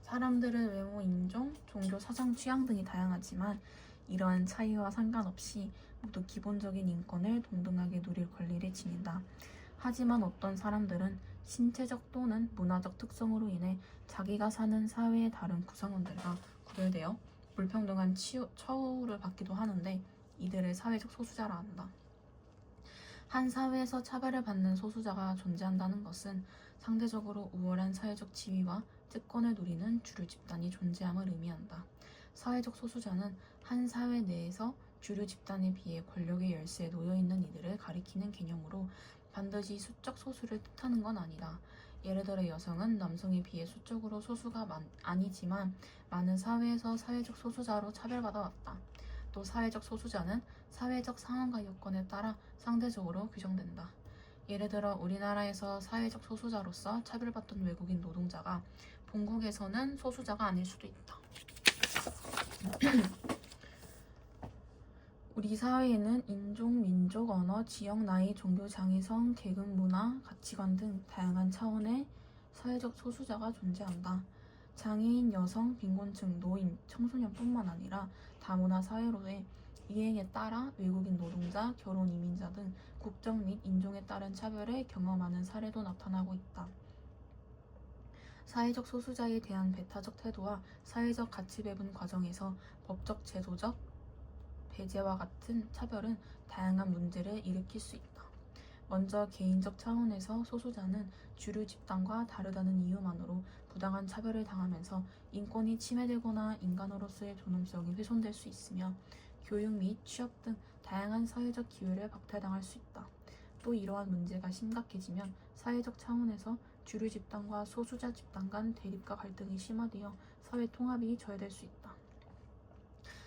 사람들은 외모, 인종, 종교, 사상, 취향 등이 다양하지만 이러한 차이와 상관없이 모두 기본적인 인권을 동등하게 누릴 권리를 지닌다. 하지만 어떤 사람들은 신체적 또는 문화적 특성으로 인해 자기가 사는 사회의 다른 구성원들과 구별되어 불평등한 처우를 받기도 하는데 이들을 사회적 소수자라 한다. 한 사회에서 차별을 받는 소수자가 존재한다는 것은 상대적으로 우월한 사회적 지위와 특권을 누리는 주류 집단이 존재함을 의미한다. 사회적 소수자는 한 사회 내에서 주류 집단에 비해 권력의 열쇠에 놓여있는 이들을 가리키는 개념으로 반드시 수적 소수를 뜻하는 건 아니다. 예를 들어 여성은 남성에 비해 수적으로 소수가 아니지만 많은 사회에서 사회적 소수자로 차별받아 왔다. 또 사회적 소수자는 사회적 상황과 여건에 따라 상대적으로 규정된다. 예를 들어 우리나라에서 사회적 소수자로서 차별받던 외국인 노동자가 본국에서는 소수자가 아닐 수도 있다. 우리 사회에는 인종, 민족, 언어, 지역, 나이, 종교, 장애성, 계급, 문화, 가치관 등 다양한 차원의 사회적 소수자가 존재한다. 장애인, 여성, 빈곤층, 노인, 청소년뿐만 아니라 다문화 사회로의 유행에 따라 외국인 노동자, 결혼 이민자 등 국적 및 인종에 따른 차별을 경험하는 사례도 나타나고 있다. 사회적 소수자에 대한 배타적 태도와 사회적 가치 배분 과정에서 법적, 제도적 배제와 같은 차별은 다양한 문제를 일으킬 수 있다. 먼저 개인적 차원에서 소수자는 주류 집단과 다르다는 이유만으로 부당한 차별을 당하면서 인권이 침해되거나 인간으로서의 존엄성이 훼손될 수 있으며 교육 및 취업 등 다양한 사회적 기회를 박탈당할 수 있다. 또 이러한 문제가 심각해지면 사회적 차원에서 주류 집단과 소수자 집단 간 대립과 갈등이 심화되어 사회 통합이 저해될 수 있다.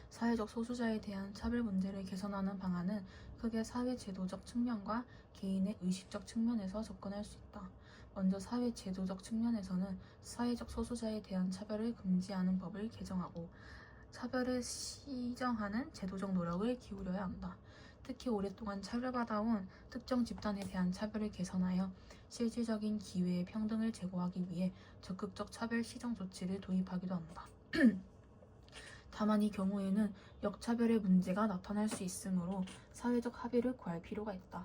사회적 소수자에 대한 차별 문제를 개선하는 방안은 크게 사회 제도적 측면과 개인의 의식적 측면에서 접근할 수 있다. 먼저 사회 제도적 측면에서는 사회적 소수자에 대한 차별을 금지하는 법을 개정하고 차별을 시정하는 제도적 노력을 기울여야 한다. 특히 오랫동안 차별받아온 특정 집단에 대한 차별을 개선하여 실질적인 기회의 평등을 제고하기 위해 적극적 차별 시정 조치를 도입하기도 한다. 다만 이 경우에는 역차별의 문제가 나타날 수 있으므로 사회적 합의를 구할 필요가 있다.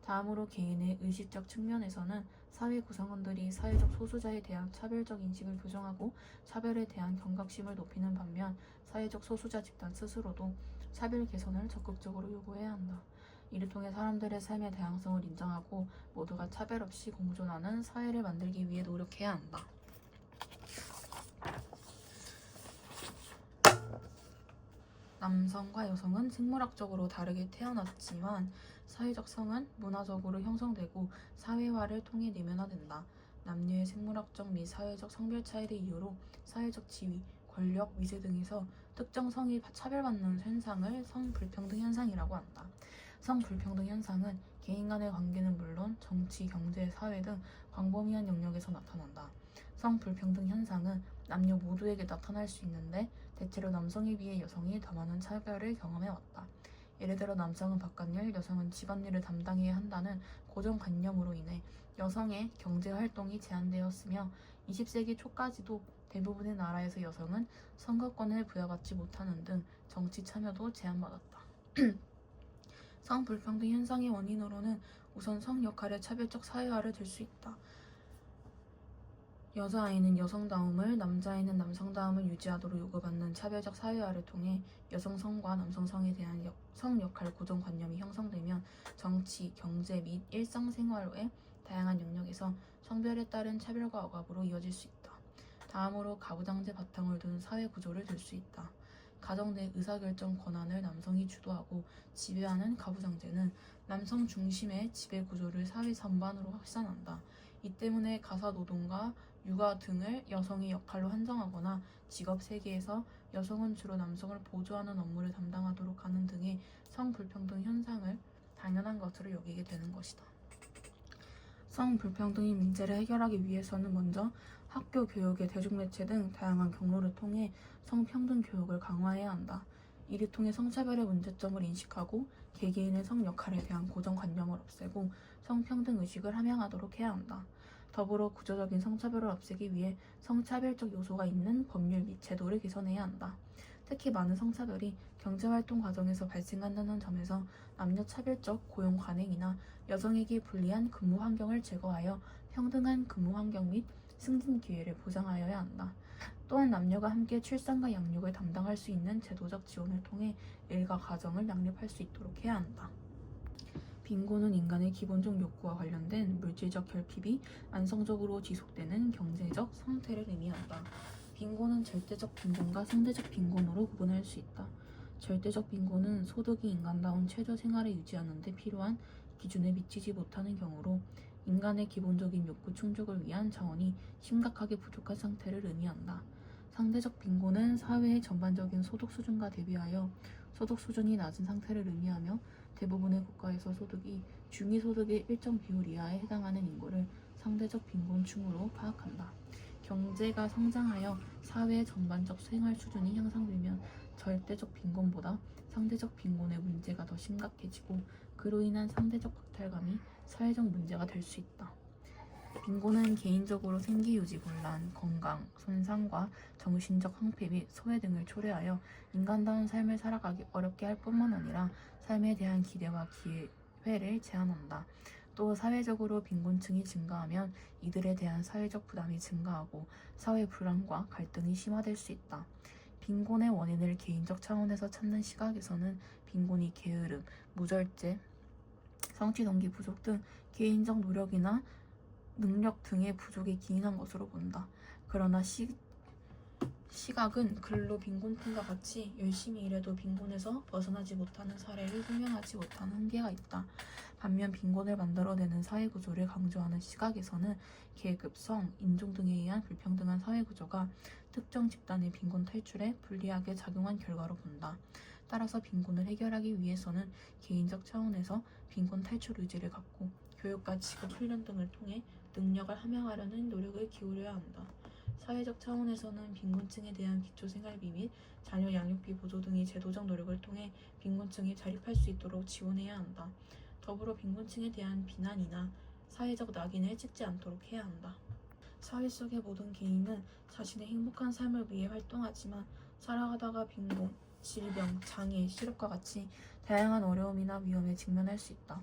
다음으로 개인의 의식적 측면에서는 사회 구성원들이 사회적 소수자에 대한 차별적 인식을 교정하고 차별에 대한 경각심을 높이는 반면 사회적 소수자 집단 스스로도 차별 개선을 적극적으로 요구해야 한다. 이를 통해 사람들의 삶의 다양성을 인정하고 모두가 차별 없이 공존하는 사회를 만들기 위해 노력해야 한다. 남성과 여성은 생물학적으로 다르게 태어났지만 사회적 성은 문화적으로 형성되고 사회화를 통해 내면화된다. 남녀의 생물학적 및 사회적 성별 차이를 이유로 사회적 지위, 권력, 위세 등에서 특정 성이 차별받는 현상을 성불평등 현상이라고 한다. 성불평등 현상은 개인 간의 관계는 물론 정치, 경제, 사회 등 광범위한 영역에서 나타난다. 성불평등 현상은 남녀 모두에게 나타날 수 있는데 대체로 남성에 비해 여성이 더 많은 차별을 경험해왔다. 예를 들어 남성은 바깥일, 여성은 집안일을 담당해야 한다는 고정관념으로 인해 여성의 경제활동이 제한되었으며 20세기 초까지도 대부분의 나라에서 여성은 선거권을 부여받지 못하는 등 정치 참여도 제한받았다. 성불평등 현상의 원인으로는 우선 성 역할의 차별적 사회화를 들 수 있다. 여자아이는 여성다움을, 남자아이는 남성다움을 유지하도록 요구받는 차별적 사회화를 통해 여성성과 남성성에 대한 성역할 고정관념이 형성되면 정치, 경제 및 일상생활의 다양한 영역에서 성별에 따른 차별과 억압으로 이어질 수 있다. 다음으로 가부장제 바탕을 둔 사회구조를 들 수 있다. 가정 내 의사결정 권한을 남성이 주도하고 지배하는 가부장제는 남성 중심의 지배구조를 사회 전반으로 확산한다. 이 때문에 가사노동과 육아 등을 여성의 역할로 한정하거나 직업 세계에서 여성은 주로 남성을 보조하는 업무를 담당하도록 하는 등의 성불평등 현상을 당연한 것으로 여기게 되는 것이다. 성불평등의 문제를 해결하기 위해서는 먼저 학교 교육의 대중매체 등 다양한 경로를 통해 성평등 교육을 강화해야 한다. 이를 통해 성차별의 문제점을 인식하고 개개인의 성 역할에 대한 고정관념을 없애고 성평등 의식을 함양하도록 해야 한다. 더불어 구조적인 성차별을 없애기 위해 성차별적 요소가 있는 법률 및 제도를 개선해야 한다. 특히 많은 성차별이 경제활동 과정에서 발생한다는 점에서 남녀 차별적 고용 관행이나 여성에게 불리한 근무 환경을 제거하여 평등한 근무 환경 및 승진 기회를 보장하여야 한다. 또한 남녀가 함께 출산과 양육을 담당할 수 있는 제도적 지원을 통해 일가 가정을 양립할 수 있도록 해야 한다. 빈곤은 인간의 기본적 욕구와 관련된 물질적 결핍이 안정적으로 지속되는 경제적 상태를 의미한다. 빈곤은 절대적 빈곤과 상대적 빈곤으로 구분할 수 있다. 절대적 빈곤은 소득이 인간다운 최저 생활을 유지하는 데 필요한 기준에 미치지 못하는 경우로 인간의 기본적인 욕구 충족을 위한 자원이 심각하게 부족한 상태를 의미한다. 상대적 빈곤은 사회의 전반적인 소득 수준과 대비하여 소득 수준이 낮은 상태를 의미하며 대부분의 국가에서 소득이 중위소득의 일정 비율 이하에 해당하는 인구를 상대적 빈곤층으로 파악한다. 경제가 성장하여 사회의 전반적 생활 수준이 향상되면 절대적 빈곤보다 상대적 빈곤의 문제가 더 심각해지고 그로 인한 상대적 박탈감이 사회적 문제가 될 수 있다. 빈곤은 개인적으로 생계유지 곤란, 건강, 손상과 정신적 황폐 및 소외 등을 초래하여 인간다운 삶을 살아가기 어렵게 할 뿐만 아니라 삶에 대한 기대와 기회를 제한한다. 또 사회적으로 빈곤층이 증가하면 이들에 대한 사회적 부담이 증가하고 사회 불안과 갈등이 심화될 수 있다. 빈곤의 원인을 개인적 차원에서 찾는 시각에서는 빈곤이 게으름, 무절제, 성취 동기 부족 등 개인적 노력이나 능력 등의 부족에 기인한 것으로 본다. 그러나 시각은 근로 빈곤층과 같이 열심히 일해도 빈곤에서 벗어나지 못하는 사례를 설명하지 못하는 한계가 있다. 반면 빈곤을 만들어내는 사회구조를 강조하는 시각에서는 계급, 성, 인종 등에 의한 불평등한 사회구조가 특정 집단의 빈곤 탈출에 불리하게 작용한 결과로 본다. 따라서 빈곤을 해결하기 위해서는 개인적 차원에서 빈곤 탈출 의지를 갖고 교육과 직업 훈련 등을 통해 능력을 함양하려는 노력을 기울여야 한다. 사회적 차원에서는 빈곤층에 대한 기초생활비 및 자녀 양육비 보조 등의 제도적 노력을 통해 빈곤층이 자립할 수 있도록 지원해야 한다. 더불어 빈곤층에 대한 비난이나 사회적 낙인을 찍지 않도록 해야 한다. 사회 속의 모든 개인은 자신의 행복한 삶을 위해 활동하지만 살아가다가 빈곤, 질병, 장애, 실업과 같이 다양한 어려움이나 위험에 직면할 수 있다.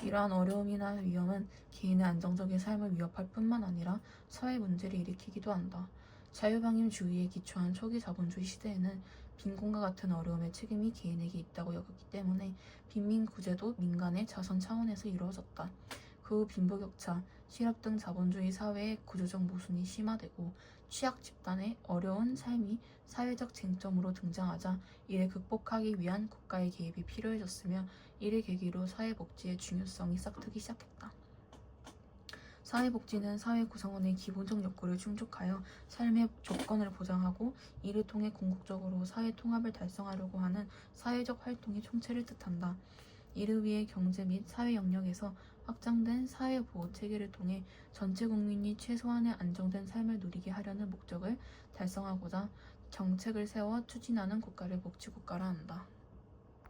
이러한 어려움이나 위험은 개인의 안정적인 삶을 위협할 뿐만 아니라 사회 문제를 일으키기도 한다. 자유방임주의에 기초한 초기 자본주의 시대에는 빈곤과 같은 어려움의 책임이 개인에게 있다고 여겼기 때문에 빈민구제도 민간의 자선 차원에서 이루어졌다. 그 후 빈부격차, 실업 등 자본주의 사회의 구조적 모순이 심화되고 취약 집단의 어려운 삶이 사회적 쟁점으로 등장하자 이를 극복하기 위한 국가의 개입이 필요해졌으며 이를 계기로 사회복지의 중요성이 싹트기 시작했다. 사회복지는 사회 구성원의 기본적 욕구를 충족하여 삶의 조건을 보장하고 이를 통해 궁극적으로 사회 통합을 달성하려고 하는 사회적 활동의 총체를 뜻한다. 이를 위해 경제 및 사회 영역에서 확장된 사회보호 체계를 통해 전체 국민이 최소한의 안정된 삶을 누리게 하려는 목적을 달성하고자 정책을 세워 추진하는 국가를 복지국가라 한다.